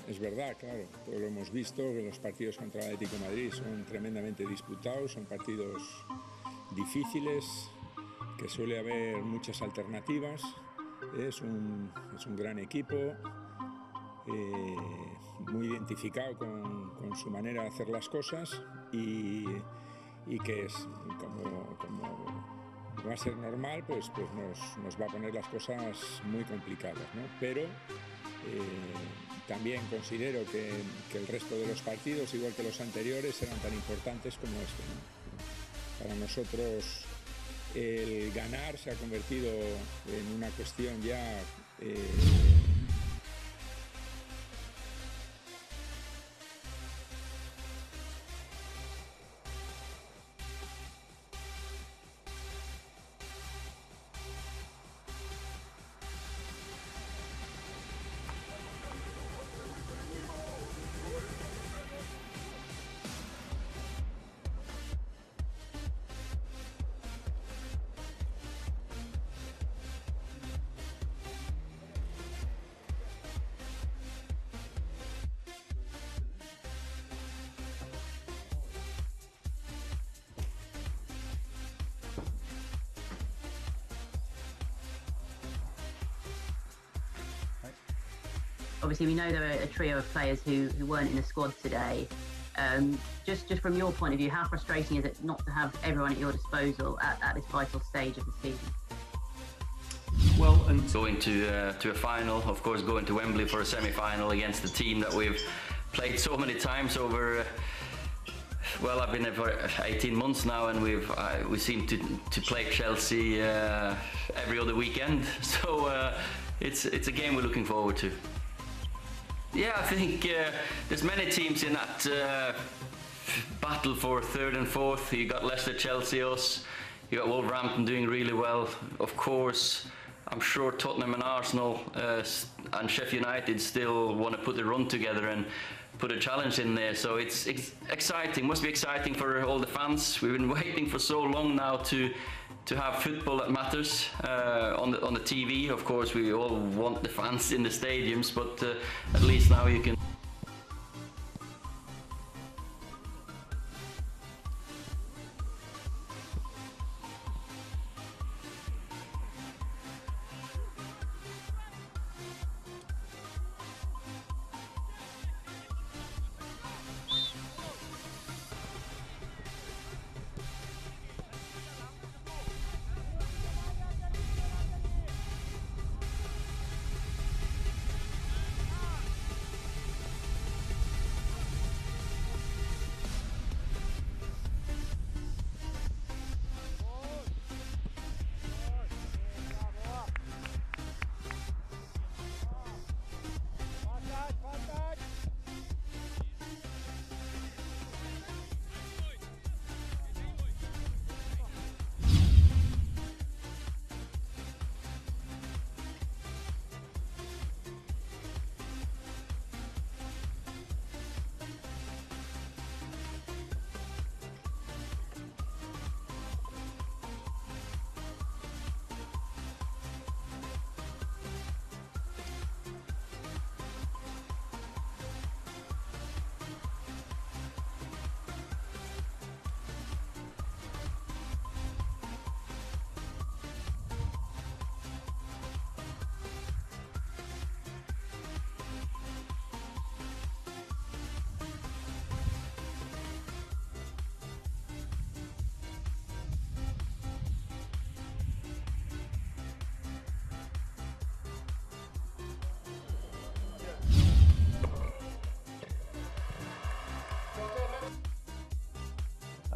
Es verdad, claro, todo lo hemos visto, que los partidos contra el Atlético de Madrid son tremendamente disputados, son partidos difíciles, que suele haber muchas alternativas, es un gran equipo, muy identificado con su manera de hacer las cosas y que es como va a ser normal, pues nos va a poner las cosas muy complicadas, ¿no? Pero también considero que el resto de los partidos, igual que los anteriores, eran tan importantes como este, ¿no? Para nosotros el ganar se ha convertido en una cuestión ya Obviously, we know there are a trio of players who weren't in the squad today. Just from your point of view, how frustrating is it not to have everyone at your disposal at this vital stage of the season? Well, and going to a final, of course, going to Wembley for a semi-final against the team that we've played so many times over. Well, I've been there for 18 months now, and we seem to play Chelsea every other weekend. So it's a game we're looking forward to. Yeah, I think there's many teams in that battle for third and fourth. You got Leicester, Chelsea, us. You got Wolverhampton doing really well. Of course, I'm sure Tottenham and Arsenal and Sheffield United still want to put the run together and put a challenge in there. So it's exciting. Must be exciting for all the fans. We've been waiting for so long now to have football that matters on the TV. Of course, we all want the fans in the stadiums, but at least now you can.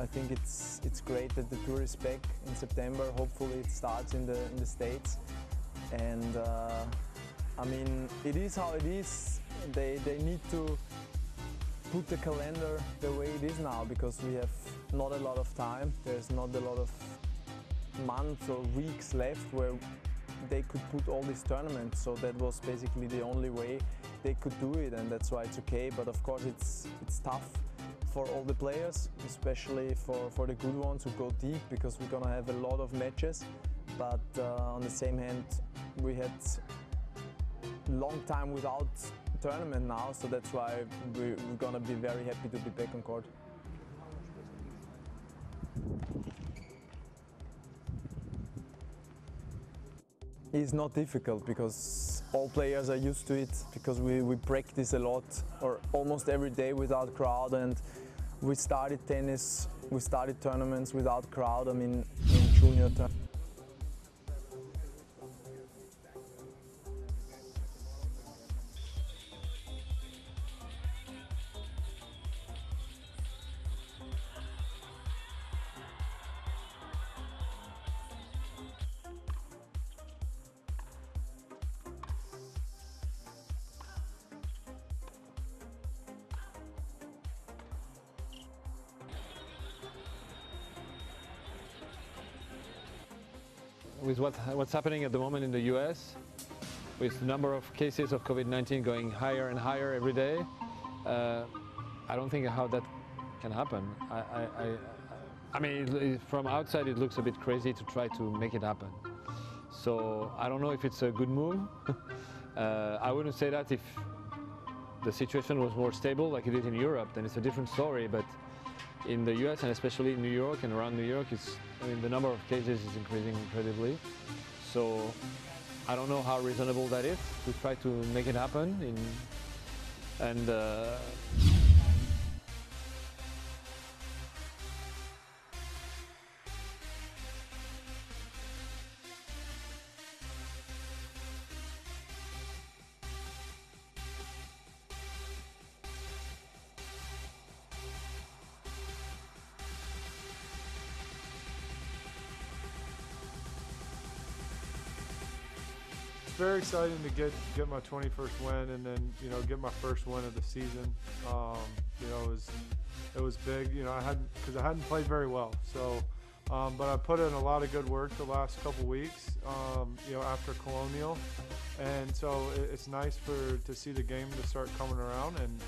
I think it's great that the tour is back in September. Hopefully it starts in the States. And I mean, it is how it is. They need to put the calendar the way it is now, because we have not a lot of time. There's not a lot of months or weeks left where they could put all these tournaments. So that was basically the only way they could do it, and that's why it's okay. But of course it's tough for all the players, especially for the good ones who go deep, because we're gonna have a lot of matches. But on the same hand, we had long time without tournament now, so that's why we're gonna be very happy to be back on court. It's not difficult because all players are used to it, because we practice a lot or almost every day without crowd, and we started tennis, we started tournaments without crowd, I mean in junior tournaments. With what's happening at the moment in the US, with the number of cases of COVID-19 going higher and higher every day, I don't think how that can happen. I mean, from outside it looks a bit crazy to try to make it happen. So I don't know if it's a good move. I wouldn't say that if the situation was more stable like it is in Europe, then it's a different story. But in the US, and especially in New York and around New York, I mean, the number of cases is increasing incredibly. So I don't know how reasonable that is to try to make it happen. Very exciting to get my 21st win, and then get my first win of the season. It was big. I hadn't played very well. So, but I put in a lot of good work the last couple weeks. After Colonial, and so it's nice to see the game to start coming around. And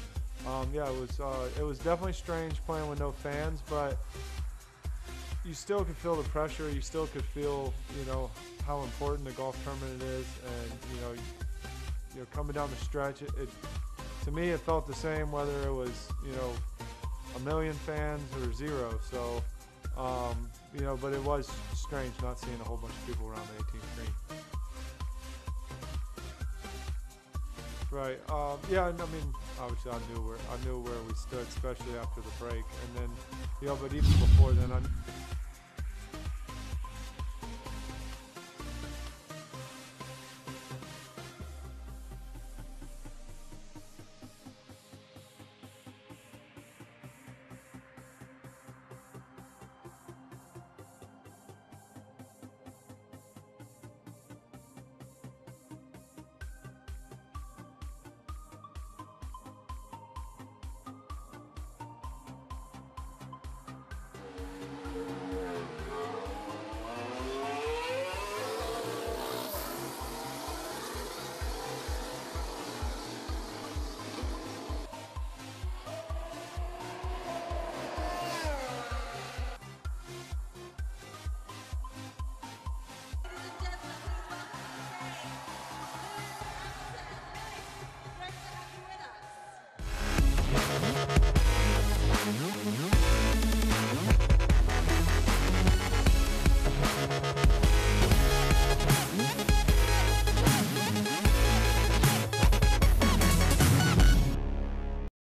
it was definitely strange playing with no fans, but you still could feel the pressure. You still could feel how important the golf tournament is, and coming down the stretch, to me it felt the same whether it was 1 million fans or 0. So but it was strange not seeing a whole bunch of people around the 18th green. Right. Yeah. I mean, obviously, I knew where we stood, especially after the break, and then but even before then,